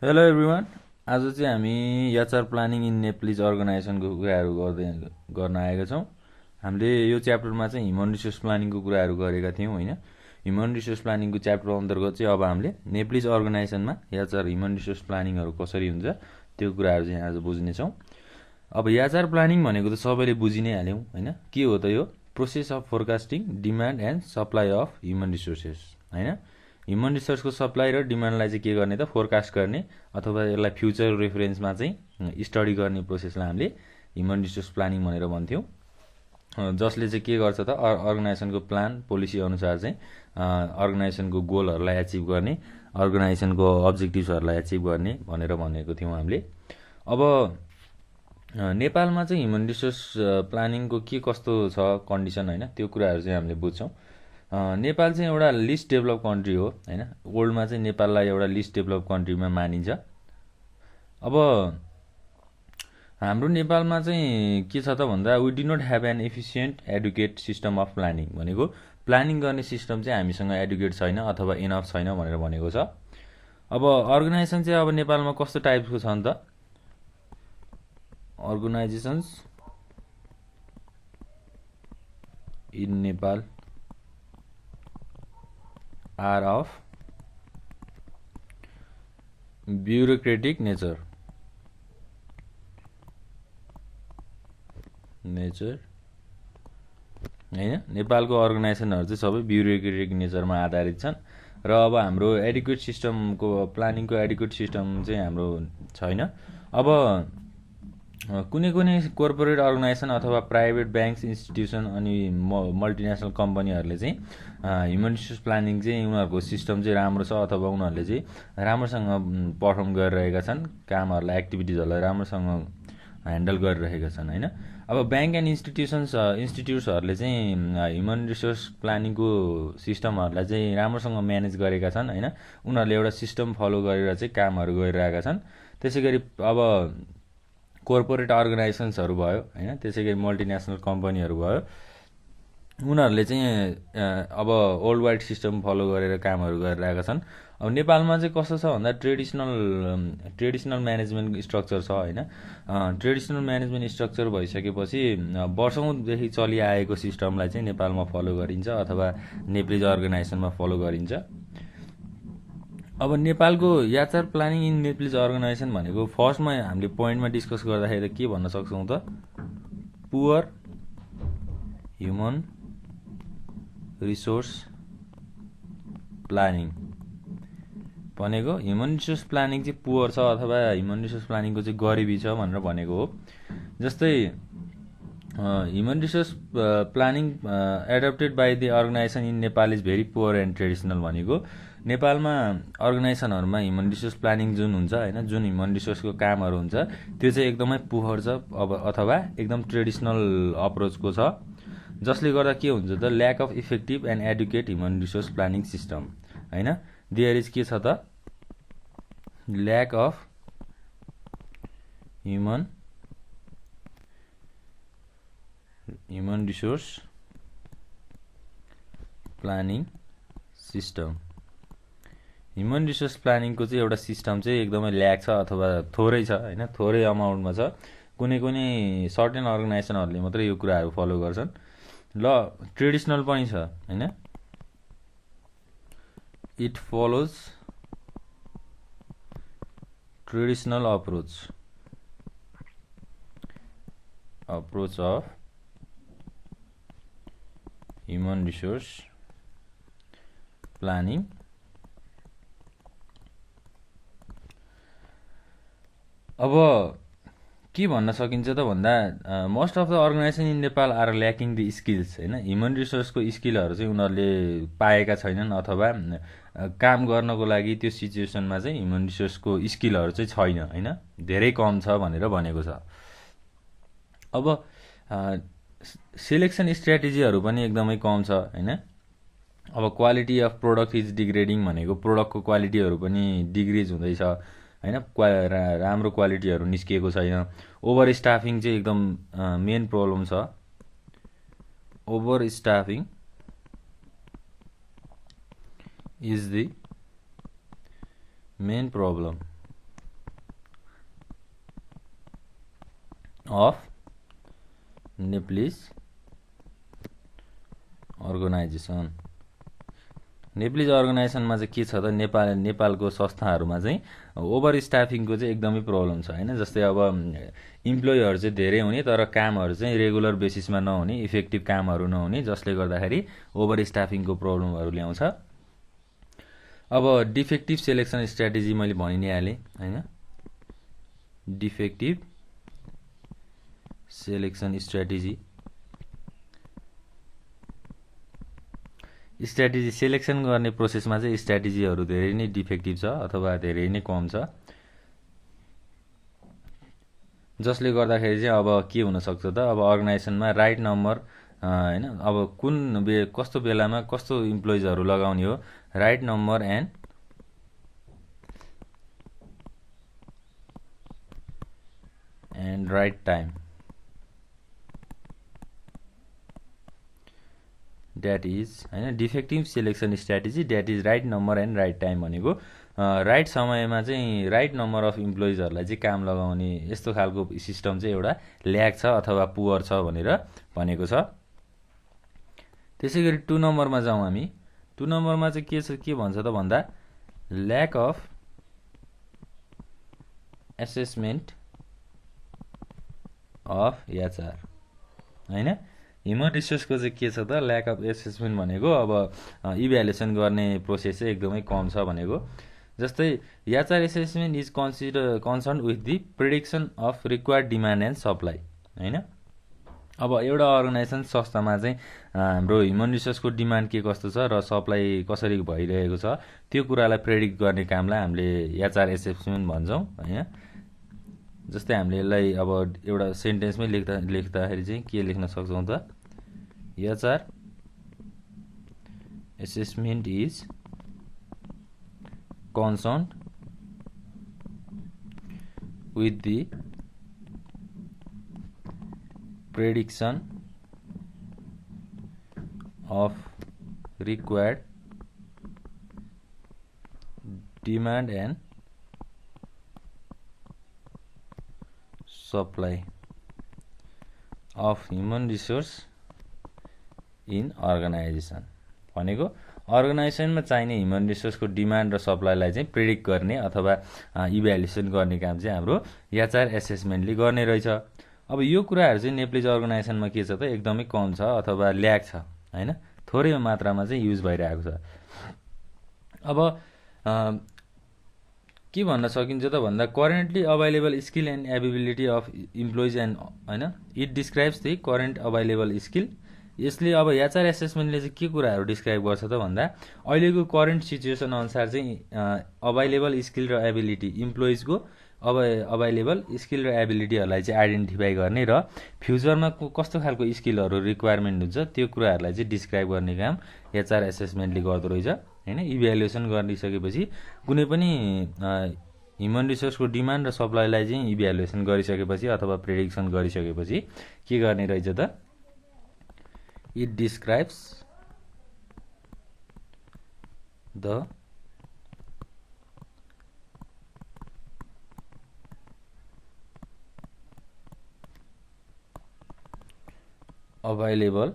Hello everyone. आज चाहिँ हामी एचआर प्लानिङ इन नेप्लिज अर्गनाइजेसनको कुराहरू गर्न आएका छौँ। हामीले यो च्याप्टरमा चाहिँ ह्युमन रिसोर्स प्लानिङको कुराहरू गरेका थियौँ होइन। ह्युमन रिसोर्स प्लानिङको च्याप्टर अन्तर्गत चाहिँ अब हामीले नेप्लिज अर्गनाइजेसनमा एचआर ह्युमन रिसोर्स प्लानिङहरू कसरी हुन्छ त्यो कुराहरू चाहिँ आज बुझ्नेछौँ। अब एचआर प्लानिङ भनेको त सबैले बुझि नै हाल्यौँ होइन। के हो त यो? Process of forecasting demand and supply of human resources होइन। ह्युमन रिसोर्सको सप्लाई र डिमान्डलाई चाहिँ के गर्ने त फोरकास्ट गर्ने अथवा यसलाई फ्युचर रेफरेन्समा चाहिँ स्टडी गर्ने प्रोसेसलाई हामीले ह्युमन रिसोर्स प्लानिङ भनेर भन्थ्यौँ। जसले चाहिँ के गर्छ त अर्गनाइजेसनको प्लान पोलिसी अनुसार चाहिँ अर्गनाइजेसनको गोलहरूलाई एचिभ गर्ने, अर्गनाइजेसनको अब्जेक्टिभ्सहरूलाई एचिभ गर्ने भनेर भनेको थियौँ हामीले। अब नेपालमा चाहिँ ह्युमन रिसोर्स प्लानिङको के कस्तो छ कन्डिसन होइन, त्यो कुराहरू चाहिँ हामीले बुझ्छौँ। नेपाल चाहिँ एउटा लिस्ट डेभलप कन्ट्री हो होइन। वर्ल्डमा चाहिँ नेपाललाई एउटा लिस्ट डेभलप कन्ट्रीमा मानिन्छ। अब हाम्रो नेपालमा चाहिँ के छ त भन्दा we do not have an efficient adequate system of planning भनेको प्लानिङ गर्ने सिस्टम चाहिँ हामीसँग एडुकेट छैन अथवा इनफ छैन भनेर भनेको छ। अब अर्गनाइजेसन चाहिँ अब नेपालमा कस्तो टाइपको छन् त? Organisations in Nepal are of bureaucratic nature होइन। नेपालको अर्गनाइजेसनहरू चाहिँ सबै ब्युरोक्रेटिक नेचरमा आधारित छन् र अब हाम्रो एडुकेट सिस्टमको प्लानिङको एडुकेट सिस्टम चाहिँ हाम्रो छैन। अब कुनै कुनै कोर्पोरेट अर्गनाइजेसन अथवा प्राइभेट ब्याङ्क्स इन्स्टिट्युसन अनि मल्टिनेसनल कम्पनीहरूले चाहिँ ह्युमन रिसोर्स प्लानिङ चाहिँ उनीहरूको सिस्टम चाहिँ राम्रो छ अथवा उनीहरूले चाहिँ राम्रोसँग पर्फर्म गरिरहेका छन्, कामहरूलाई एक्टिभिटिजहरूलाई राम्रोसँग ह्यान्डल गरिरहेका छन् होइन। अब ब्याङ्क एन्ड इन्स्टिट्युट्सहरूले चाहिँ ह्युमन रिसोर्स प्लानिङको सिस्टमहरूलाई चाहिँ राम्रोसँग म्यानेज गरेका छन् होइन। उनीहरूले एउटा सिस्टम फलो गरेर चाहिँ कामहरू गरिरहेका छन्। त्यसै गरी अब कोर्पोरेट अर्गनाइजेसन्सहरू भयो होइन, त्यसै गरी मल्टिनेसनल कम्पनीहरू भयो, उनीहरूले चाहिँ अब वर्ल्ड वाइड सिस्टम फलो गरेर कामहरू गरिरहेका छन्। अब नेपालमा चाहिँ कस्तो छ भन्दा ट्रेडिसनल म्यानेजमेन्ट स्ट्रक्चर छ होइन। ट्रेडिसनल म्यानेजमेन्ट स्ट्रक्चर भइसकेपछि वर्षौँदेखि चलिआएको सिस्टमलाई चाहिँ नेपालमा फलो गरिन्छ अथवा नेप्लिज अर्गनाइजेसनमा फलो गरिन्छ। अब नेपालको HR planning in Nepalese organisation भनेको फर्स्टमा हामीले पोइन्टमा डिस्कस गर्दाखेरि के भन्न सक्छौँ त? पुवर ह्युमन रिसोर्स प्लानिङ भनेको ह्युमन रिसोर्स प्लानिङ चाहिँ पुवर छ अथवा ह्युमन रिसोर्स प्लानिङको चाहिँ गरिबी छ भनेर भनेको हो। जस्तै human resource planning adopted by the organisation in Nepal is very poor and traditional भनेको नेपालमा अर्गनाइजेसनहरूमा ह्युमन रिसोर्स प्लानिङ जुन हुन्छ होइन, जुन ह्युमन रिसोर्सको कामहरू हुन्छ त्यो चाहिँ एकदमै पुवर छ अब अथवा एकदम ट्रेडिसनल अप्रोचको छ। जसले गर्दा के हुन्छ त? Lack of effective and educate human resource planning system होइन। देयर इज के छ त? Lack of human resource planning system. Human resource प्लानिङको चाहिँ एउटा सिस्टम चाहिँ एकदमै ल्याक छ अथवा थोरै छ होइन, थोरै अमाउन्टमा छ। कुनै कुनै सर्टेन अर्गनाइजेसनहरूले मात्रै यो कुराहरू फलो गर्छन्। ल ट्रेडिसनल पनि छ होइन। It follows traditional approach of human resource planning. अब के भन्न सकिन्छ त भन्दा most of the organisation in Nepal are lacking the skills होइन। ह्युमन रिसोर्सको स्किलहरू चाहिँ उनीहरूले पाएका छैनन् अथवा काम गर्नको लागि त्यो सिचुएसनमा चाहिँ ह्युमन रिसोर्सको स्किलहरू चाहिँ छैन होइन, धेरै कम छ भनेर भनेको छ। अब सेलेक्सन स्ट्राटेजीहरू पनि एकदमै कम छ होइन। अब quality of product is degrading भनेको प्रोडक्टको क्वालिटीहरू पनि डिग्रेज हुँदैछ होइन, राम्रो क्वालिटीहरू निस्किएको छैन। ओभर स्टाफिङ चाहिँ एकदम मेन प्रब्लम छ। Over staffing is the main problem of Nepalese organization. Nepalese अर्गनाइजेसनमा चाहिँ के छ त, नेपालको संस्थाहरूमा चाहिँ ओभर स्टाफिङको चाहिँ एकदमै प्रब्लम छ होइन। जस्तै अब इम्प्लोइहरू चाहिँ धेरै हुने तर कामहरू चाहिँ रेगुलर बेसिसमा नहुने, इफेक्टिभ कामहरू नहुने, जसले गर्दाखेरि ओभर स्टाफिङको प्रब्लमहरू ल्याउँछ। अब डिफेक्टिभ सेलेक्सन स्ट्राटेजी मैले भनि नै हालेँ होइन। डिफेक्टिभ सेलेक्सन स्ट्राटेजी सेलेक्सन गर्ने प्रोसेसमा चाहिँ स्ट्राटेजीहरू धेरै नै डिफेक्टिभ छ अथवा धेरै नै कम छ, जसले गर्दाखेरि चाहिँ अब के हुनसक्छ त, अब अर्गनाइजेसनमा राइट नम्बर होइन, अब कस्तो बेलामा कस्तो इम्प्लोइजहरू लगाउने हो, right number and right time, that is होइन defective selection strategy, that is right number and right time भनेको राइट समयमा चाहिँ राइट नम्बर अफ इम्प्लोइजहरूलाई चाहिँ काम लगाउने यस्तो खालको सिस्टम चाहिँ एउटा ल्याक छ अथवा पुवर छ भनेर भनेको छ। त्यसै गरी 2 नम्बरमा जाउँ हामी। 2 नम्बरमा चाहिँ के भन्छ त भन्दा lack of assessment of HR होइन। ह्युमन रिसोर्सको चाहिँ के छ त, ल्याक अफ एसेसमेन्ट भनेको अब इभ्यालुएसन गर्ने प्रोसेस चाहिँ एकदमै कम छ भनेको। जस्तै HR assessment is concern with the prediction of required demand and supply होइन। अब एउटा अर्गनाइजेसन संस्थामा चाहिँ हाम्रो ह्युमन रिसोर्सको डिमान्ड के कस्तो छ र सप्लाई कसरी भइरहेको छ त्यो कुरालाई प्रेडिक्ट गर्ने कामलाई हामीले एचआर एसेसमेन्ट भन्छौँ होइन। जस्तै हामीले यसलाई अब एउटा सेन्टेन्समै लेख्दाखेरि चाहिँ के लेख्न सक्छौँ त, HR assessment is concerned with the prediction of required demand and supply of human resource in organization भनेको अर्गनाइजेसनमा चाहिने ह्युमन रिसोर्सको डिमान्ड र सप्लाईलाई चाहिँ प्रेडिक्ट गर्ने अथवा इभ्यालुएसन गर्ने काम चाहिँ हाम्रो एचआर एसेसमेन्टले गर्ने रहेछ। अब यो कुराहरू चाहिँ नेप्लिज अर्गनाइजेसनमा के छ त, एकदमै कम छ अथवा ल्याक छ होइन, थोरै मात्रामा चाहिँ युज भइरहेको छ। अब के भन्न सकिन्छ त भन्दा currently available skill and ability of employees and होइन, it describes the current available skill. यसले अब एचआर एसेसमेन्टले चाहिँ के कुराहरू डिस्क्राइब गर्छ त भन्दा अहिलेको करेन्ट सिचुएसन अनुसार चाहिँ अभाइलेबल स्किल र एबिलिटी इम्प्लोइजको अभाइलेबल स्किल र एबिलिटीहरूलाई चाहिँ आइडेन्टिफाई गर्ने र फ्युचरमा कस्तो खालको स्किलहरू रिक्वायरमेन्ट हुन्छ त्यो कुराहरूलाई चाहिँ डिस्क्राइब गर्ने काम एचआर एसेसमेन्टले गर्दो रहेछ होइन। इभ्यालुएसन गरिसकेपछि कुनै पनि ह्युमन रिसोर्सको डिमान्ड र सप्लाईलाई चाहिँ इभ्यालुएसन गरिसकेपछि अथवा प्रेडिक्सन गरिसकेपछि के गर्ने रहेछ त, it describes the available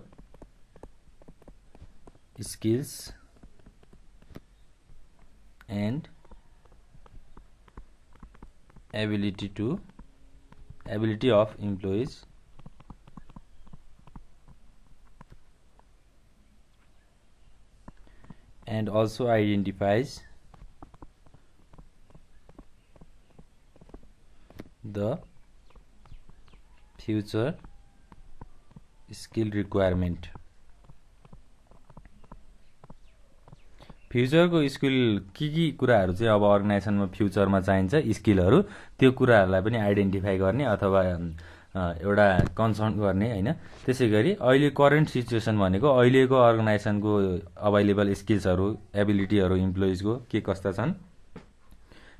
skills and ability of employees and also identifies the future skill requirement। फ्युचरको स्किल के कुराहरू चाहिँ अब अर्गनाइजेसनमा फ्युचरमा चाहिन्छ स्किलहरू त्यो कुराहरूलाई पनि आइडेन्टिफाई गर्ने अथवा एउटा कन्सर्न गर्ने होइन। त्यसै गरी अहिले करेन्ट सिचुएसन भनेको अहिलेको अर्गनाइजेसनको अभाइलेबल स्किल्सहरू एबिलिटीहरू इम्प्लोइजको के कस्ता छन्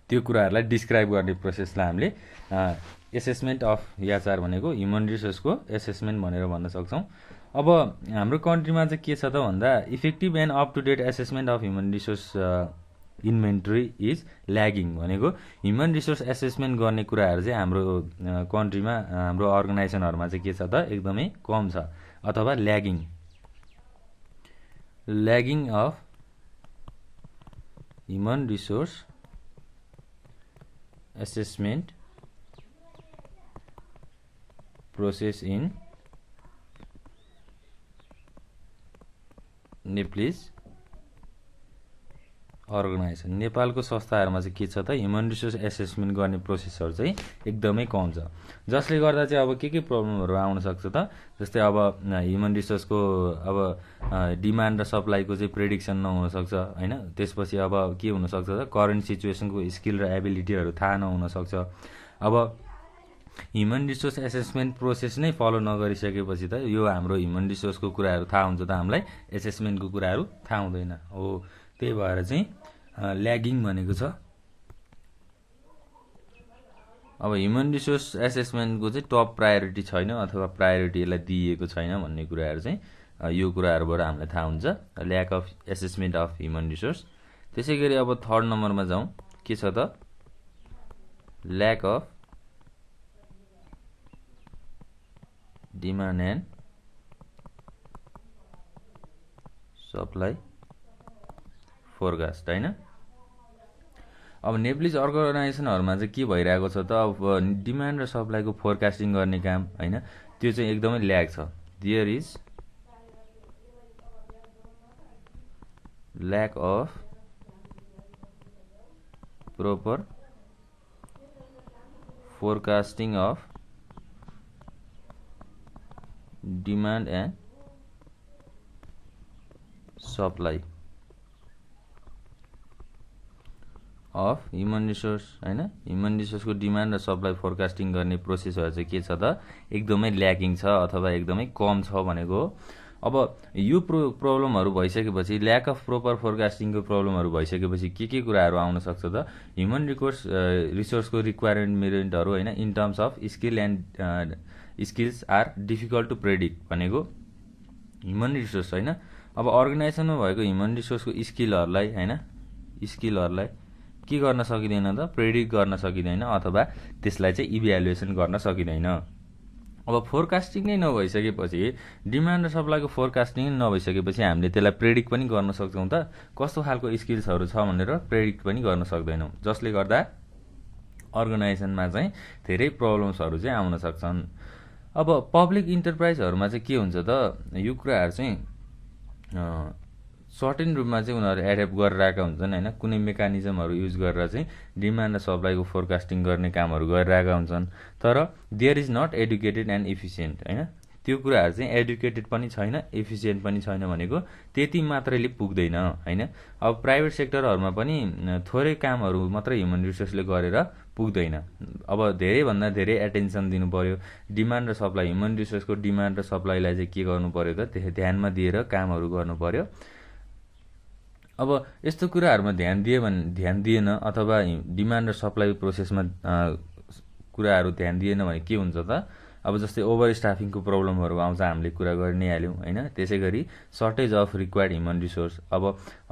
त्यो कुराहरूलाई डिस्क्राइब गर्ने प्रोसेसलाई हामीले एसेसमेन्ट अफ एचआर भनेको ह्युमन रिसोर्सको एसेसमेन्ट भनेर भन्न सक्छौँ। अब हाम्रो कन्ट्रीमा चाहिँ के छ त भन्दा effective and up to date assessment of human resource inventory is lagging भनेको ह्युमन रिसोर्स एसेसमेन्ट गर्ने कुराहरू चाहिँ हाम्रो कन्ट्रीमा हाम्रो अर्गनाइजेसनहरूमा चाहिँ के छ त एकदमै कम छ अथवा lagging of human resource assessment process in Nepalese organisation नेपालको संस्थाहरूमा चाहिँ के छ त ह्युमन रिसोर्स एसेसमेन्ट गर्ने प्रोसेसहरू चाहिँ एकदमै कम छ जसले गर्दा चाहिँ अब के प्रब्लमहरू आउन सक्छ त जस्तै अब ह्युमन रिसोर्सको अब डिमान्ड र सप्लाईको चाहिँ प्रेडिक्सन नहुन सक्छ हैन त्यसपछि अब के हुन सक्छ त करेन्ट सिचुएसनको स्किल र एबिलिटीहरू थाहा नहुन सक्छ अब ह्युमन रिसोर्स एसेसमेन्ट प्रोसेस नै फलो नगरिसकेपछि त यो हाम्रो ह्युमन रिसोर्सको कुराहरू थाहा हुन्छ त हामीलाई एसेसमेन्टको कुराहरू थाहा हुँदैन हो त्यही भएर चाहिँ ल्यागिङ भनेको छ अब ह्युमन रिसोर्स एसेसमेन्टको चाहिँ टप प्रायोरिटी छैन अथवा प्रायोरिटी यसलाई दिइएको छैन भन्ने कुराहरू चाहिँ यो कुराहरूबाट हामीलाई थाहा हुन्छ lack of assessment of human resource त्यसै गरी अब थर्ड नम्बरमा जाउँ के छ त lack of demand and supply forecast हैन अब नेप्लिज अर्गनाइजेसनहरूमा चाहिँ के भइरहेको छ त अब डिमान्ड र सप्लाईको फोरकास्टिङ गर्ने काम हैन त्यो चाहिँ एकदमै ल्याग छ there is lack of proper forecasting of demand and supply of human resource हैन ह्युमन रिसोर्सको डिमान्ड र सप्लाई फोरकास्टिङ गर्ने प्रोसेसहरु चाहिँ के छ त एकदमै ल्याकिङ छ अथवा एकदमै कम छ भनेको हो अब यो प्रब्लमहरु भइसकेपछि ल्याक अफ प्रोपर फोरकास्टिङको प्रब्लमहरु भइसकेपछि के कुराहरु आउन सक्छ त ह्युमन रिसोर्सको रिक्वायरमेन्टहरु हैन in terms of skill and skills are difficult to predict भनेको ह्युमन रिसोर्स हैन अब अर्गनाइजेसनमा भएको ह्युमन रिसोर्सको स्किलहरुलाई हैन स्किलहरुलाई के गर्न सकिदैन त प्रेडिक्ट गर्न सकिदैन अथवा त्यसलाई चाहिँ इभ्यालुएसन गर्न सकिदैन अब फोरकास्टिङ नै नभइसकेपछि डिमान्ड र सप्लाईको फोरकास्टिङ नै नभइसकेपछि हामीले त्यसलाई प्रेडिक्ट पनि गर्न सक्छौं त कस्तो खालको स्किल्सहरु छ भनेर प्रेडिक्ट पनि गर्न सक्दैनौं जसले गर्दा अर्गनाइजेसनमा चाहिँ धेरै प्रब्लम्सहरु चाहिँ आउन सक्छन् अब पब्लिक इन्टरप्राइजहरुमा चाहिँ के हुन्छ त यो कुराहरु चाहिँ सर्टेन रूपमा चाहिँ उनीहरु एडप्ट गरिरहेका हुन्छन् हैन कुनै मेकानिजमहरु युज गरेर चाहिँ डिमान्ड र सप्लाईको फोरकास्टिङ गर्ने कामहरु गरिरहेका हुन्छन् तर there is not educated and efficient हैन त्यो कुराहरु चाहिँ एडुकेटेड पनि छैन एफिसिएन्ट पनि छैन भनेको त्यति मात्रैले पुग्दैन हैन अब प्राइभेट सेक्टरहरुमा पनि थोरै कामहरु मात्र ह्युमन रिसोर्सले गरेर पुग्दैन अब धेरै भन्दा धेरै एटेन्सन दिनु पर्यो डिमान्ड र सप्लाई ह्युमन रिसोर्सको डिमान्ड र सप्लाईलाई चाहिँ के गर्नु पर्यो त त्यसै ध्यानमा दिएर कामहरु गर्नु पर्यो अब यस्तो कुराहरुमा ध्यान दिएन अथवा डिमान्ड र सप्लाई प्रोसेसमा कुराहरु ध्यान दिएन भने के हुन्छ त अब जस्तै ओभर स्टाफिङको प्रब्लमहरु आउँछ हामीले कुरा गरि नै हाल्यौं हैन त्यसैगरी shortage of required human resource अब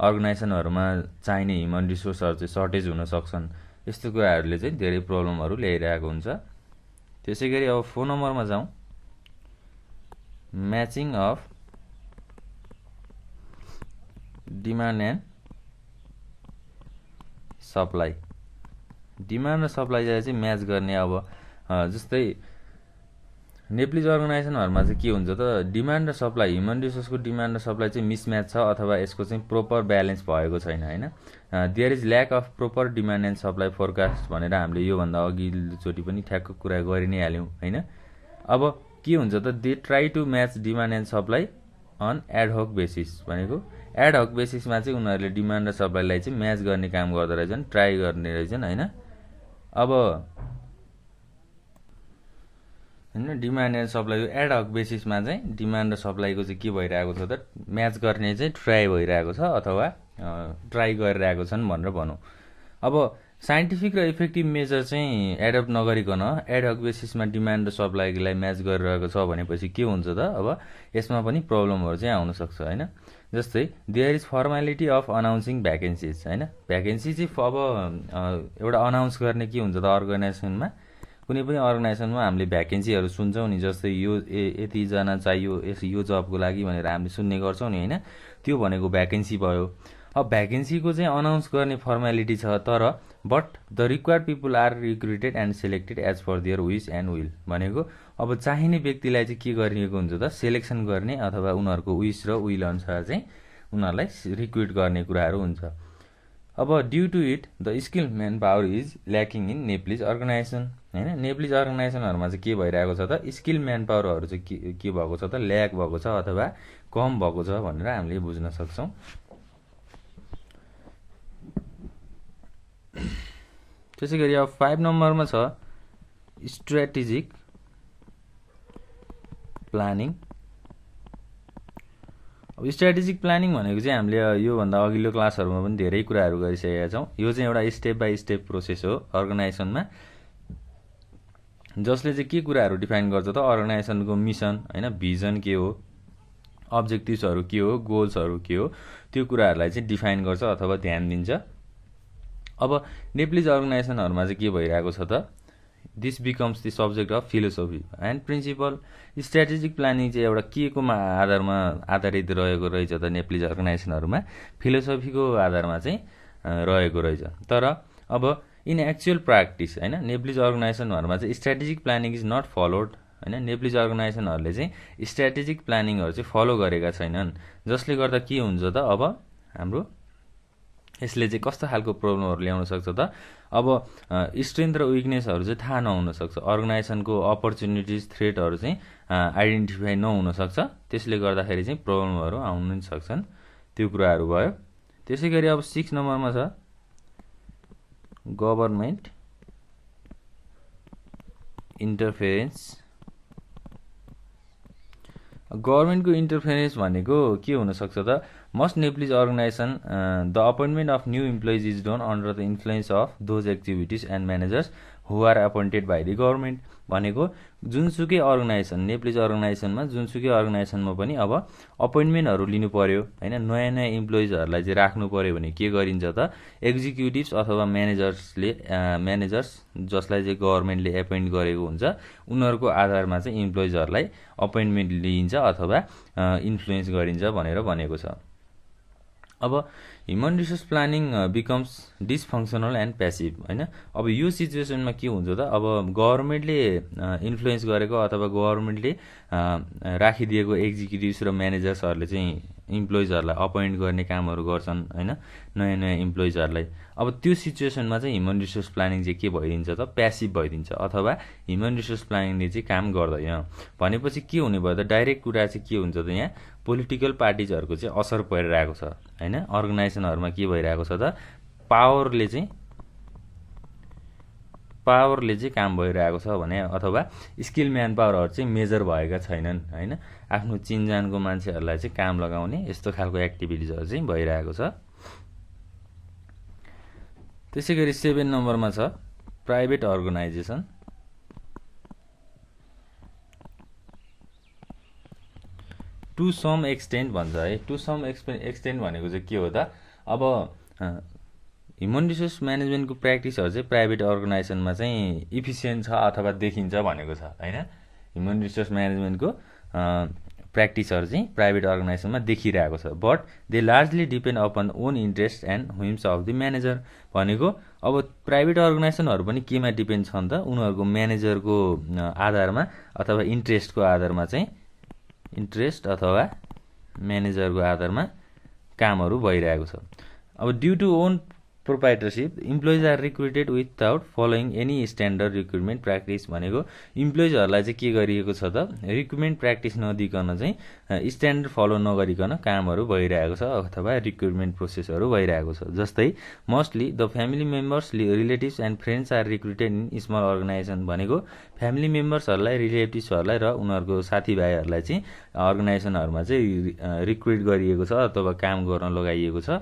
अर्गनाइजेसनहरुमा चाहिने ह्युमन रिसोर्सहरु चाहिँ सर्टेज हुन सक्छन् यस्तो कुराहरुले चाहिँ धेरै प्रब्लमहरु ल्याइरहेको हुन्छ त्यसैगरी अब 4 नम्बरमा जाउँ matching of demand and supply demand र सप्लाई चाहिँ म्याच गर्ने अब जस्तै नेप्लिज अर्गनाइजेसनहरुमा चाहिँ के हुन्छ त डिमान्ड र सप्लाई ह्युमन रिसोर्सको डिमान्ड र सप्लाई चाहिँ मिसम्याच छ अथवा यसको चाहिँ प्रोपर ब्यालेन्स भएको छैन हैन there is lack of proper demand and supply forecast भनेर हामीले यो भन्दा अघिल्लोचोटी पनि ठ्याक्क कुरा गरि नै हाल्यौं हैन अब के हुन्छ त they try to match demand and supply on ad hoc basis भनेको एडहक बेसिसमा चाहिँ उनीहरुले डिमान्ड र सप्लाईलाई चाहिँ म्याच गर्ने काम गर्दै रहेछन् ट्राई गर्ने रहेछन् हैन अब हैन डिमान्ड एन्ड सप्लाईको एडहक बेसिसमा चाहिँ डिमान्ड र सप्लाईको चाहिँ के भइरहेको छ त म्याच गर्ने चाहिँ ट्राई भइरहेको छ अथवा ट्राई गरिरहेको छन् भनेर भनौं अब साइन्टिफिक र इफेक्टिभ मेजर चाहिँ एडप्ट नगरिकन एडहक बेसिसमा डिमान्ड र सप्लाईलाई म्याच गरिरहेको छ भनेपछि के हुन्छ त अब यसमा पनि प्रब्लमहरु चाहिँ आउन सक्छ हैन जस्तै there is formality of announcing vacancies होइन, भ्याकेन्सी चाहिँ अब एउटा अनाउन्स गर्ने के हुन्छ त अर्गनाइजेसनमा, कुनै पनि अर्गनाइजेसनमा हामीले भ्याकेन्सीहरू सुन्छौँ नि, जस्तै यो यतिजना चाहियो यो जबको लागि भनेर हामीले सुन्ने गर्छौँ नि होइन, त्यो भनेको भ्याकेन्सी भयो। अब भ्याकेन्सीको चाहिँ अनाउन्स गर्ने फर्मालिटी छ, तर but the required people are recruited and selected as per their wish and will भनेको अब चाहिने व्यक्तिलाई चाहिँ के गरिएको हुन्छ त सेलेक्सन गर्ने अथवा उनीहरूको विस र विल अनुसार चाहिँ उनीहरूलाई रिक्रुट गर्ने कुराहरू हुन्छ। अब due to it the skill manpower is lacking in Nepalese organisation होइन, नेप्लिज अर्गनाइजेसनहरूमा चाहिँ के भइरहेको छ त स्किल म्यान पावरहरू चाहिँ के भएको छ त ल्याक भएको छ अथवा कम भएको छ भनेर हामीले बुझ्न सक्छौँ। त्यसै गरी अब 5 नम्बरमा छ स्ट्रेटेजिक प्लानिङ। अब स्ट्रेटेजिक प्लानिङ भनेको चाहिँ हामीले योभन्दा अघिल्लो क्लासहरूमा पनि धेरै कुराहरू गरिसकेका छौँ। यो चाहिँ एउटा स्टेप बाई स्टेप प्रोसेस हो अर्गनाइजेसनमा, जसले चाहिँ के कुराहरू डिफाइन गर्छ त अर्गनाइजेसनको मिसन होइन, भिजन के हो, अब्जेक्टिभ्सहरू के हो, गोल्सहरू के हो, त्यो कुराहरूलाई चाहिँ डिफाइन गर्छ अथवा ध्यान दिन्छ। अब नेप्लिज अर्गनाइजेसनहरूमा चाहिँ के भइरहेको छ त this becomes the subject of philosophy and principle. Strategic planning चाहिँ एउटा के को आधारमा आधारित रहेको रहेछ त नेप्लिज अर्गनाइजेसनहरूमा फिलोसफीको आधारमा चाहिँ रहेको रहेछ। तर अब इन एक्चुअल प्र्याक्टिस होइन नेप्लिज अर्गनाइजेसनहरूमा चाहिँ strategic planning is not followed होइन, नेप्लिज अर्गनाइजेसनहरूले चाहिँ स्ट्रेटेजिक प्लानिङहरू चाहिँ फलो गरेका छैनन्, जसले गर्दा के हुन्छ त अब हाम्रो यसले चाहिँ कस्तो खालको प्रब्लमहरू ल्याउन सक्छ त अब स्ट्रेन्थ र विकनेसहरू चाहिँ थाहा नहुन सक्छ, अर्गनाइजेसनको अपर्च्युनिटिज थ्रेटहरू चाहिँ आइडेन्टिफाई नहुन सक्छ, त्यसले गर्दाखेरि चाहिँ प्रब्लमहरू आउन पनि सक्छन्, त्यो कुराहरू भयो। त्यसै गरी अब 6 नम्बरमा छ गभर्नमेन्ट इन्टरफेरेन्स। गभर्नमेन्टको इन्टरफेरेन्स भनेको के हुनसक्छ त must Nepalese organization the appointment of new employees is done under the influence of those activities and managers who are appointed by the government भनेको जुनसुकै अर्गनाइजेसन नेप्लिज अर्गनाइजेसनमा जुनसुकै अर्गनाइजेसनमा पनि अब अपोइन्टमेन्टहरू लिनु पर्यो होइन, नयाँ नयाँ इम्प्लोइजहरूलाई चाहिँ राख्नु पर्यो भने के गरिन्छ त एक्जिक्युटिभ्स अथवा म्यानेजर्स जसलाई चाहिँ गभर्नमेन्टले एपोइन्ट गरेको हुन्छ उनीहरूको आधारमा चाहिँ इम्प्लोइजहरूलाई अपोइन्टमेन्ट लिइन्छ अथवा इन्फ्लुएन्स गरिन्छ भनेर भनेको छ। अब human resource planning becomes dysfunctional and passive होइन, अब यो सिचुएसनमा के हुन्छ त अब गभर्नमेन्टले इन्फ्लुएन्स गरेको अथवा गभर्नमेन्टले राखिदिएको एक्जिक्युटिभ्स र म्यानेजर्सहरूले चाहिँ इम्प्लोइजहरूलाई अपोइन्ट गर्ने कामहरू गर्छन् होइन, नयाँ नयाँ इम्प्लोइजहरूलाई। अब त्यो सिचुएसनमा चाहिँ ह्युमन रिसोर्स प्लानिङ चाहिँ के भइदिन्छ त प्यासिभ भइदिन्छ अथवा ह्युमन रिसोर्स प्लानिङले चाहिँ काम गर्दैन भनेपछि के हुने भयो त डाइरेक्ट कुरा चाहिँ के हुन्छ त यहाँ पोलिटिकल पार्टिजहरूको चाहिँ असर परिरहेको छ होइन, अर्गनाइजेसनहरूमा के भइरहेको छ त पावरले चाहिँ काम भइरहेको छ भने अथवा स्किल म्यान पावरहरू चाहिँ मेजर भएका छैनन् होइन, आफ्नो चिनजानको मान्छेहरूलाई चाहिँ काम लगाउने यस्तो खालको एक्टिभिटिजहरू चाहिँ भइरहेको छ। त्यसै गरी 7 नम्बरमा छ private organisation. To some extent भन्छ है, टु सम एक्सटेन्ट भनेको चाहिँ के हो त अब ह्युमन रिसोर्स म्यानेजमेन्टको प्र्याक्टिसहरू चाहिँ प्राइभेट अर्गनाइजेसनमा चाहिँ इफिसियन्ट छ अथवा देखिन्छ भनेको छ होइन, ह्युमन रिसोर्स म्यानेजमेन्टको प्र्याक्टिसहरू चाहिँ प्राइभेट अर्गनाइजेसनमा देखिरहेको छ, but they largely depend upon own interest and whims of the manager भनेको अब प्राइभेट अर्गनाइजेसनहरू पनि केमा डिपेन्ड छन् त उनीहरूको म्यानेजरको आधारमा अथवा इन्ट्रेस्टको आधारमा चाहिँ इन्ट्रेस्ट अथवा म्यानेजरको आधारमा कामहरू भइरहेको छ। अब due to own proprietorship employees are recruited without following any standard recruitment practice भनेको इम्प्लोइजहरूलाई चाहिँ के गरिएको छ त रिक्रुटमेन्ट प्र्याक्टिस नदिकन चाहिँ स्ट्यान्डर्ड फलो नगरिकन कामहरू भइरहेको छ अथवा रिक्रुटमेन्ट प्रोसेसहरू भइरहेको छ। जस्तै mostly the family members relatives and friends are recruited in small organisation भनेको फ्यामिली मेम्बर्सहरूलाई रिलेटिभ्सहरूलाई र उनीहरूको साथीभाइहरूलाई चाहिँ अर्गनाइजेसनहरूमा चाहिँ रिक्रुट गरिएको छ अथवा काम गर्न लगाइएको छ।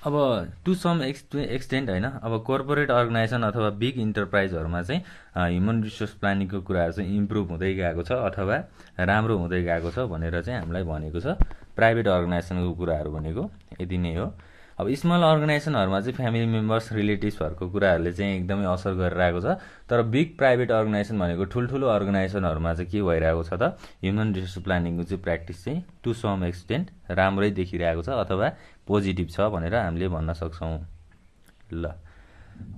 अब टु सम एक्सटेन्ट होइन अब कर्पोरेट अर्गनाइजेसन अथवा बिग इन्टरप्राइजहरूमा चाहिँ ह्युमन रिसोर्स प्लानिङको कुराहरू चाहिँ इम्प्रुभ हुँदै गएको छ अथवा राम्रो हुँदै गएको छ भनेर चाहिँ हामीलाई भनेको छ। प्राइभेट अर्गनाइजेसनको कुराहरू भनेको यति नै हो। अब स्मल अर्गनाइजेसनहरूमा चाहिँ फ्यामिली मेम्बर्स रिलेटिभ्सहरूको कुराहरूले चाहिँ एकदमै असर गरिरहेको छ। तर बिग प्राइभेट अर्गनाइजेसन भनेको ठुल्ठुलो अर्गनाइजेसनहरूमा चाहिँ के भइरहेको छ त ह्युमन रिसोर्स प्लानिङको चाहिँ प्र्याक्टिस चाहिँ टु सम एक्सटेन्ट राम्रै देखिरहेको छ अथवा पोजिटिभ छ भनेर हामीले भन्न सक्छौँ। ल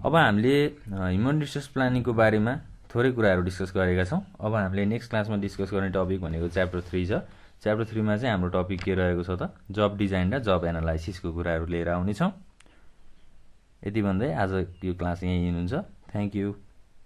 अब हामीले ह्युमन रिसोर्स प्लानिङको बारेमा थोरै कुराहरू डिस्कस गरेका छौँ। अब हामीले नेक्स्ट क्लासमा डिस्कस गर्ने टपिक भनेको च्याप्टर 3 छ। च्याप्टर 3 मा चाहिँ हाम्रो टपिक के रहेको छ त जब डिजाइन र जब एनालाइसिसको कुराहरू लिएर आउनेछौँ। यति भन्दै आज यो क्लास यहीँ हुन्छ। Thank you.